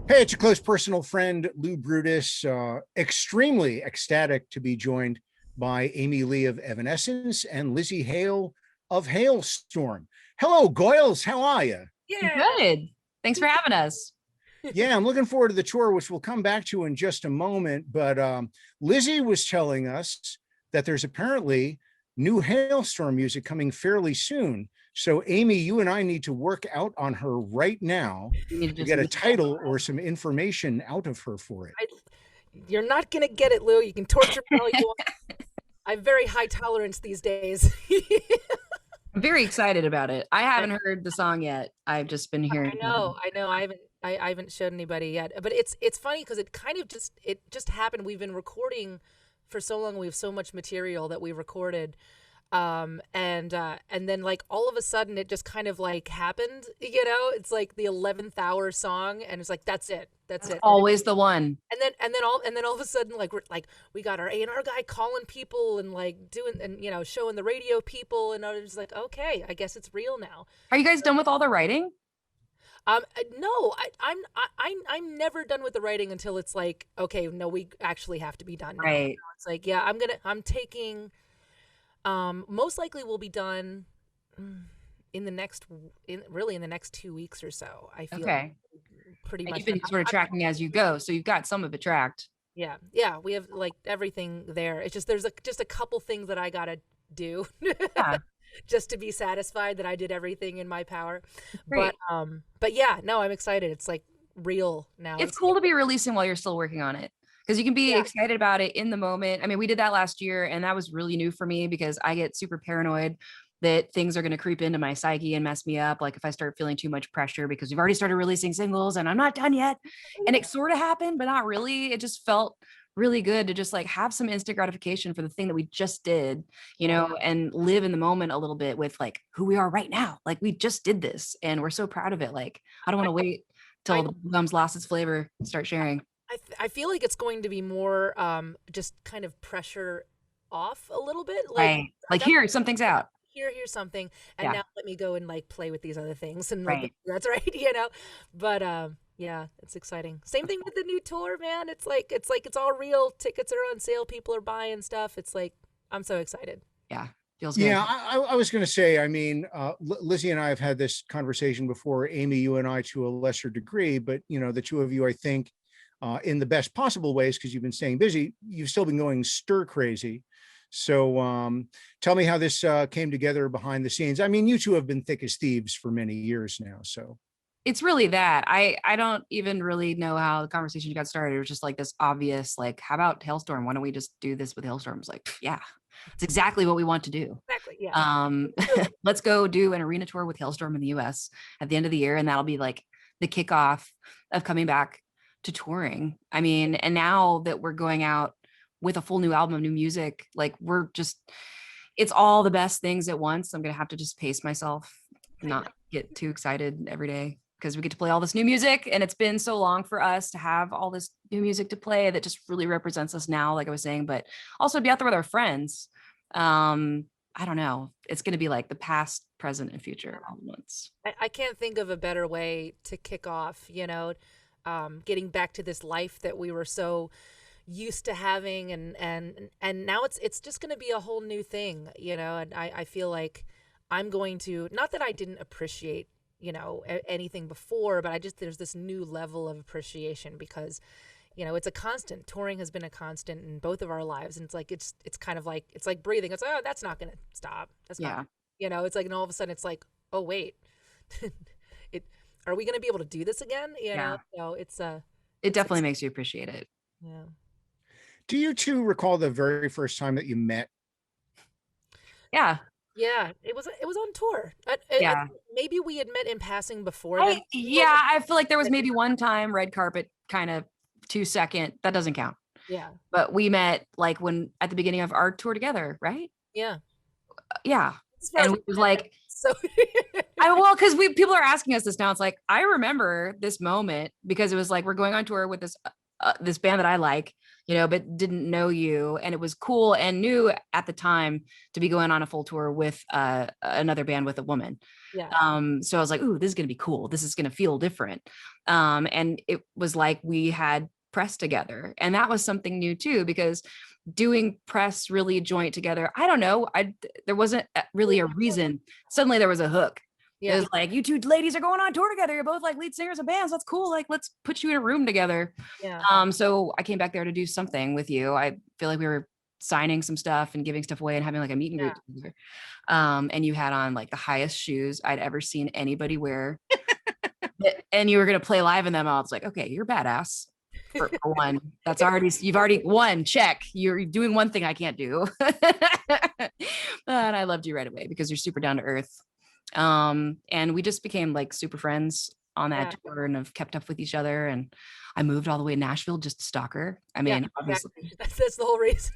Hey, it's your close personal friend, Lou Brutus. Extremely ecstatic to be joined by Amy Lee of Evanescence and Lzzy Hale of Halestorm. Hello, Goyles. How are you? Yeah. Good. Thanks for having us. Yeah, I'm looking forward to the tour, which we'll come back to in just a moment. But Lzzy was telling us that there's apparently new Halestorm music coming fairly soon. So, Amy, you and I need to work out on her right now You need to to just get a meet us. title or some information out of her for it. I, you're not gonna get it, Lou. You can torture me all you want. I have very high tolerance these days. I'm very excited about it. I haven't heard the song yet. I've just been hearing. I know. I haven't showed anybody yet. But it's funny because it just happened. We've been recording for so long. We have so much material that we recorded. And then like all of a sudden it just kind of like happened, it's like the 11th hour song and it's like that's it. Always the one. And then all of a sudden we got our A&R guy calling people and like doing and showing the radio people, and I was like, okay, I guess it's real now. Are you guys done with all the writing? No, I'm never done with the writing until it's like, okay, no, we actually have to be done now. Right. It's like, yeah, I'm taking most likely we'll be done in the next 2 weeks or so. I feel Okay. pretty And much. you've been sort of tracking as you go, so you've got some of it tracked. Yeah, we have like everything there. It's just just a couple things that I gotta do Yeah. just to be satisfied that I did everything in my power. Great. But yeah, no, I'm excited. It's like real now. It's cool to be releasing while you're still working on it, because you can be excited about it in the moment. I mean, we did that last year, and that was really new for me because I get super paranoid that things are going to creep into my psyche and mess me up. Like if I start feeling too much pressure because we've already started releasing singles and I'm not done yet. And it sort of happened, but not really. It just felt really good to just like have some instant gratification for the thing that we just did, and live in the moment a little bit with like who we are right now. Like we just did this and we're so proud of it. Like I don't want to wait till the gum's lost its flavor and start sharing. I feel like it's going to be more just kind of pressure off a little bit. Right. Like here, something's out. Here's something, and now let me go and like play with these other things, and like Right. that's right, But yeah, it's exciting. Same thing with the new tour, man. It's all real. Tickets are on sale. People are buying stuff. It's like I'm so excited. Yeah. Feels good. Yeah, I was going to say, I mean, Lzzy and I have had this conversation before, Amy, you and I to a lesser degree, but, the two of you, I think, in the best possible ways, because you've been staying busy, you've still been going stir crazy. So tell me how this came together behind the scenes. I mean, you two have been thick as thieves for many years now. So It's really that. I don't even really know how the conversation got started. It was just like this obvious, like, how about Halestorm? Why don't we just do this with Halestorm? It's like, yeah, it's exactly what we want to do. Exactly. Yeah. Let's go do an arena tour with Halestorm in the US at the end of the year. And that'll be like the kickoff of coming back to touring. I mean, and now that we're going out with a full new album of new music, like it's all the best things at once. I'm going to have to just pace myself, not get too excited every day, because we get to play all this new music. And it's been so long for us to have all this new music to play that just really represents us now, like I was saying, but also be out there with our friends. I don't know. It's going to be like the past, present, and future all at once. I can't think of a better way to kick off, getting back to this life that we were so used to having, and now it's just going to be a whole new thing, and I feel like I'm going to, not that I didn't appreciate anything before, but there's this new level of appreciation because it's a constant. Touring has been a constant in both of our lives, and it's kind of like, it's like breathing. It's, oh, that's not going to stop. That's not, it's like, and all of a sudden it's like, oh wait, are we going to be able to do this again? So it definitely makes you appreciate it. Yeah. do you two recall the very first time that you met? Yeah. Yeah, it was on tour. Yeah. Maybe we had met in passing before. I feel like there was maybe one time red carpet kind of 2-second. That doesn't count. Yeah. But we met like when at the beginning of our tour together, right? Yeah. Yeah. And it was like, so because people are asking us this now. It's like, I remember this moment because it was like, we're going on tour with this this band that I like, but didn't know you. And it was cool and new at the time to be going on a full tour with another band with a woman. Yeah. So I was like, ooh, this is going to be cool. This is going to feel different. And it was like we had press together. And that was something new too, because doing press really joint together, I don't know. There wasn't really a reason. Suddenly there was a hook. Yeah. It was like, you two ladies are going on tour together. You're both like lead singers of bands. That's cool. Like, let's put you in a room together. Yeah. So I came back there to do something with you. I feel like we were signing some stuff and giving stuff away and having like a meet and greet together. And you had on like the highest shoes I'd ever seen anybody wear. And you were going to play live in them. I was like, okay, you're badass. For one, you've already won. Check. You're doing one thing I can't do. And I loved you right away because you're super down to earth. And we just became like super friends on that tour and have kept up with each other. And I moved all the way to Nashville just to stalk her. I mean, obviously that's the whole reason.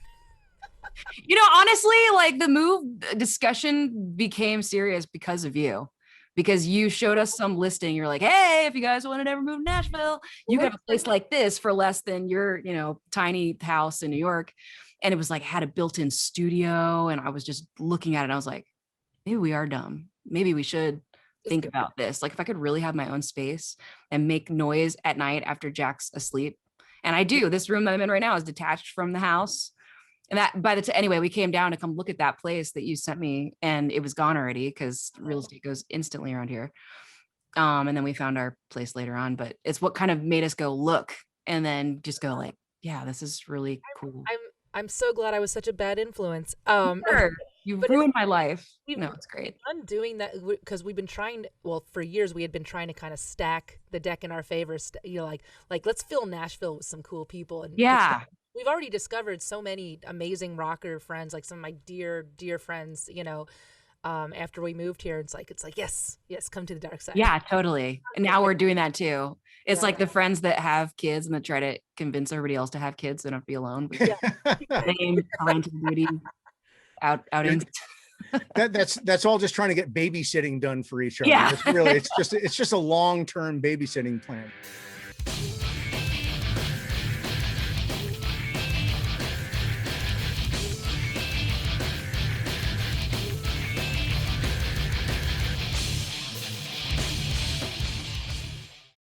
Honestly, like the move discussion became serious because of you. Because you showed us some listing. You're like, hey, if you guys wanted to ever move to Nashville, you could have a place like this for less than your, tiny house in New York. And it was like, had a built-in studio. And I was just looking at it and I was like, maybe we are dumb. Maybe we should think about this. Like if I could really have my own space and make noise at night after Jack's asleep. And I do. This room that I'm in right now is detached from the house. And that anyway, we came down to come look at that place that you sent me and it was gone already because real estate goes instantly around here. And then we found our place later on, but it's what kind of made us go look and then just go like, yeah, this is really cool. I'm so glad I was such a bad influence. Sure. You've ruined my life. No, it's great. I'm doing that because we've been trying to, for years we had been trying to kind of stack the deck in our favor. Like let's fill Nashville with some cool people. And we've already discovered so many amazing rocker friends, like some of my dear, dear friends, after we moved here. It's like, yes, come to the dark side. Yeah, totally. And now we're doing that too. It's like the friends that have kids and that try to convince everybody else to have kids. They don't have to be alone. Parental duty outings. That's all just trying to get babysitting done for each other. Yeah. It's just a long-term babysitting plan.